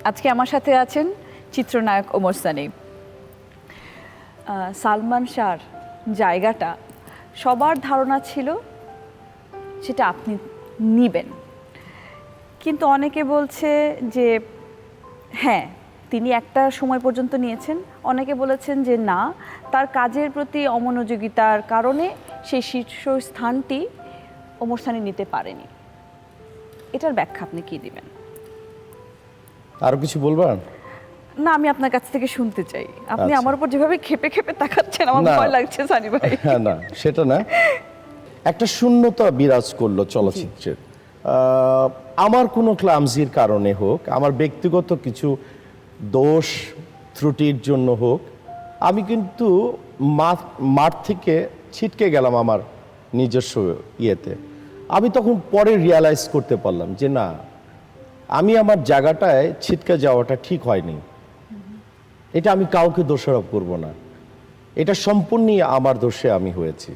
আজকে আমার সাথে আছেন চিত্রনায়ক ওমর সানি। সালমান শাহর জায়গাটা সবার ধারণা ছিল সেটা আপনি নিবেন, কিন্তু অনেকে বলছে যে হ্যাঁ তিনি একটা সময় পর্যন্ত নিয়েছেন, অনেকে বলেছেন যে না, তার কাজের প্রতি অমনোযোগিতার কারণে সেই শীর্ষস্থানটি ওমর সানি নিতে পারেনি। এটার ব্যাখ্যা আপনি কি দিবেন? আরো কিছু বলবেন? না, আমি আপনার কাছ থেকে শুনতে চাই। আপনি আচ্ছা। আমার উপর যেভাবে খেপে খেপে তাকাচ্ছেন, আমার না। ভয় লাগছে সানি ভাই। হ্যাঁ, না সেটা না, একটা শূন্যতা বিরাজ করলো চলচ্চিত্রের। আমার কোনো ক্লামজির কারণে হোক, আমার ব্যক্তিগত কিছু দোষ ত্রুটির জন্য হোক, আমি কিন্তু মাঠ থেকে ছিটকে গেলাম আমার নিজস্ব ইয়েতে। আমি তখন পরে রিয়ালাইজ করতে পারলাম যে না, আমি আমার জায়গাটায় ছিটকে যাওয়াটা ঠিক হয়নি। এটা আমি কাউকে দোষারোপ করব না, এটা সম্পূর্ণই আমার দোষে আমি হয়েছি।